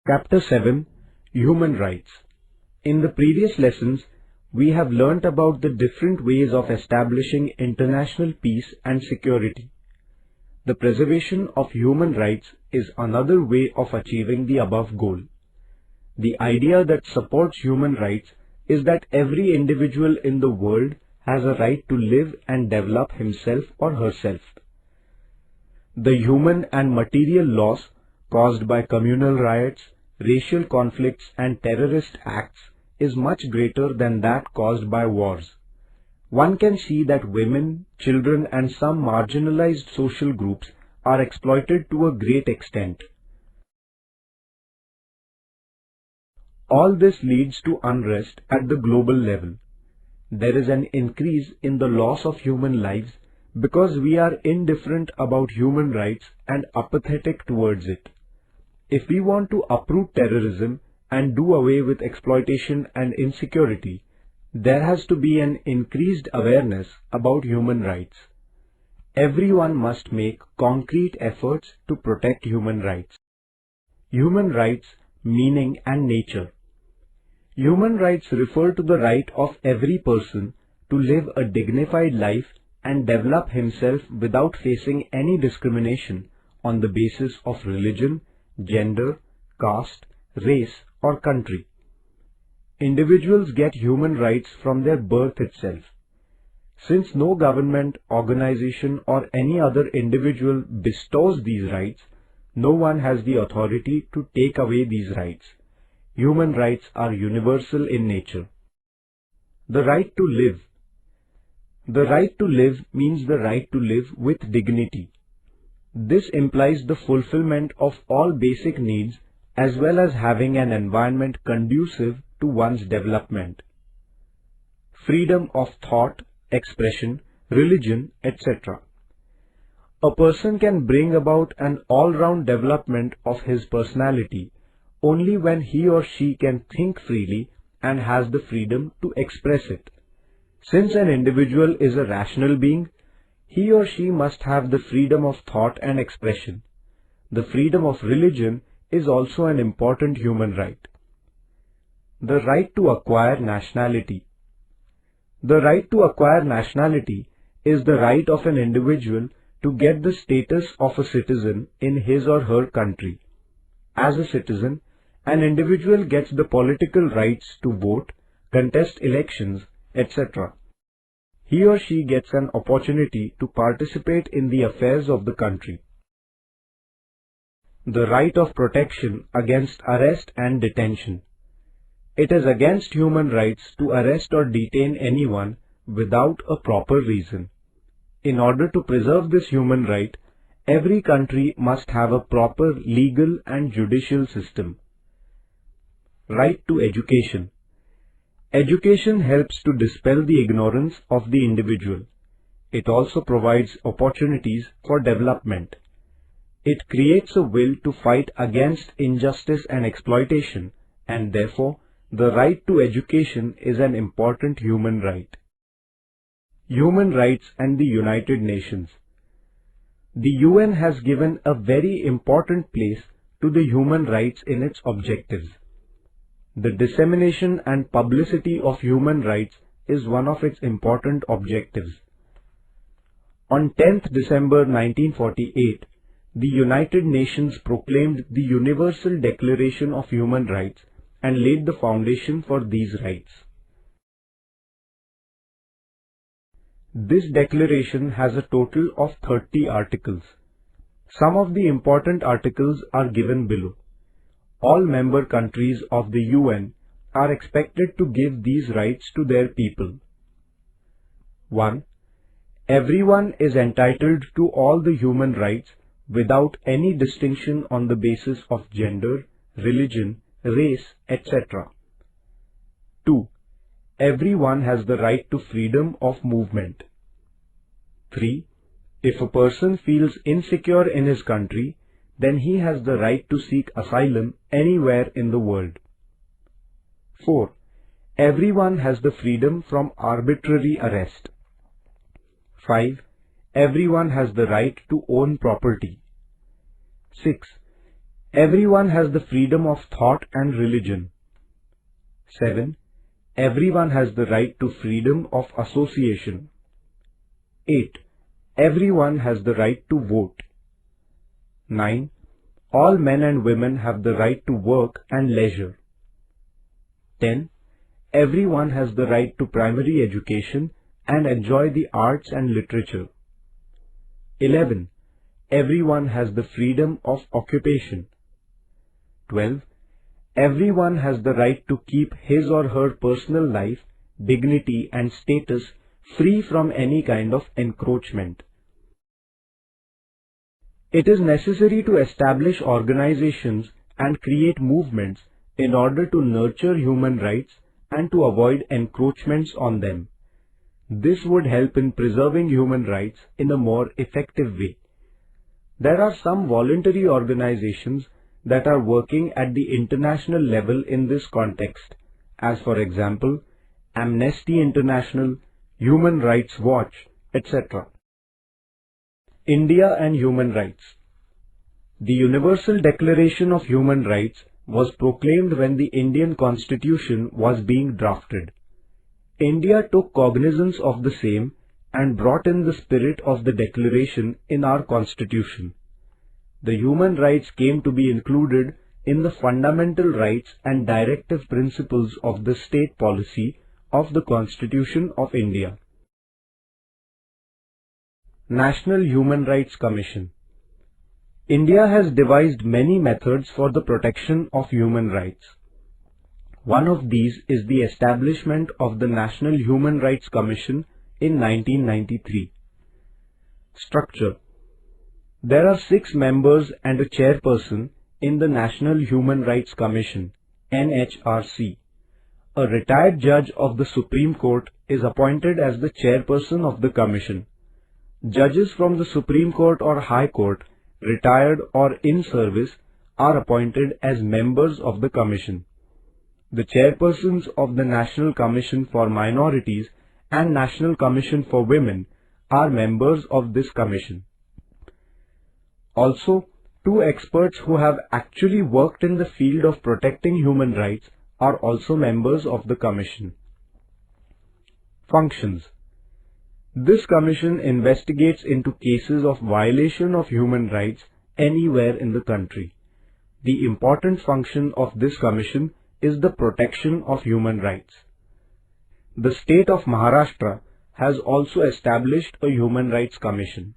Chapter 7, Human Rights. In the previous lessons, we have learnt about the different ways of establishing international peace and security. The preservation of human rights is another way of achieving the above goal. The idea that supports human rights is that every individual in the world has a right to live and develop himself or herself. The human and material loss caused by communal riots, racial conflicts and terrorist acts is much greater than that caused by wars. One can see that women, children and some marginalized social groups are exploited to a great extent. All this leads to unrest at the global level. There is an increase in the loss of human lives because we are indifferent about human rights and apathetic towards it. If we want to uproot terrorism and do away with exploitation and insecurity, there has to be an increased awareness about human rights. Everyone must make concrete efforts to protect human rights. Human rights, meaning and nature. Human rights refer to the right of every person to live a dignified life and develop himself without facing any discrimination on the basis of religion, gender, caste, race or country. Individuals get human rights from their birth itself. Since no government, organization or any other individual bestows these rights, no one has the authority to take away these rights. Human rights are universal in nature. The right to live. The right to live means the right to live with dignity. This implies the fulfillment of all basic needs as well as having an environment conducive to one's development. Freedom of thought, expression, religion, etc. A person can bring about an all-round development of his personality only when he or she can think freely and has the freedom to express it. Since an individual is a rational being, he or she must have the freedom of thought and expression. The freedom of religion is also an important human right. The right to acquire nationality. The right to acquire nationality is the right of an individual to get the status of a citizen in his or her country. As a citizen, an individual gets the political rights to vote, contest elections, etc. He or she gets an opportunity to participate in the affairs of the country. The right of protection against arrest and detention. It is against human rights to arrest or detain anyone without a proper reason. In order to preserve this human right, every country must have a proper legal and judicial system. Right to education. Education helps to dispel the ignorance of the individual. It also provides opportunities for development. It creates a will to fight against injustice and exploitation, and therefore, the right to education is an important human right. Human rights and the United Nations. The UN has given a very important place to the human rights in its objectives. The dissemination and publicity of human rights is one of its important objectives. On 10th December 1948, the United Nations proclaimed the Universal Declaration of Human Rights and laid the foundation for these rights. This declaration has a total of 30 articles. Some of the important articles are given below. All member countries of the UN are expected to give these rights to their people. 1. Everyone is entitled to all the human rights without any distinction on the basis of gender, religion, race, etc. 2. Everyone has the right to freedom of movement. 3. If a person feels insecure in his country, then he has the right to seek asylum anywhere in the world. 4. Everyone has the freedom from arbitrary arrest. 5. Everyone has the right to own property. 6. Everyone has the freedom of thought and religion. 7. Everyone has the right to freedom of association. 8. Everyone has the right to vote. 9. All men and women have the right to work and leisure. 10. Everyone has the right to primary education and enjoy the arts and literature. 11. Everyone has the freedom of occupation. 12. Everyone has the right to keep his or her personal life, dignity and status free from any kind of encroachment. It is necessary to establish organizations and create movements in order to nurture human rights and to avoid encroachments on them. This would help in preserving human rights in a more effective way. There are some voluntary organizations that are working at the international level in this context, as for example, Amnesty International, Human Rights Watch, etc. India and Human Rights. The Universal Declaration of Human Rights was proclaimed when the Indian Constitution was being drafted. India took cognizance of the same and brought in the spirit of the declaration in our Constitution. The human rights came to be included in the fundamental rights and directive principles of the state policy of the Constitution of India. National Human Rights Commission. India has devised many methods for the protection of human rights. One of these is the establishment of the National Human Rights Commission in 1993. Structure. There are 6 members and a chairperson in the National Human Rights Commission, NHRC. A retired judge of the Supreme Court is appointed as the chairperson of the commission. Judges from the Supreme Court or High Court, retired or in service, are appointed as members of the commission. The chairpersons of the National Commission for Minorities and National Commission for Women are members of this commission. Also, 2 experts who have actually worked in the field of protecting human rights are also members of the commission. Functions. This commission investigates into cases of violation of human rights anywhere in the country. The important function of this commission is the protection of human rights. The state of Maharashtra has also established a human rights commission.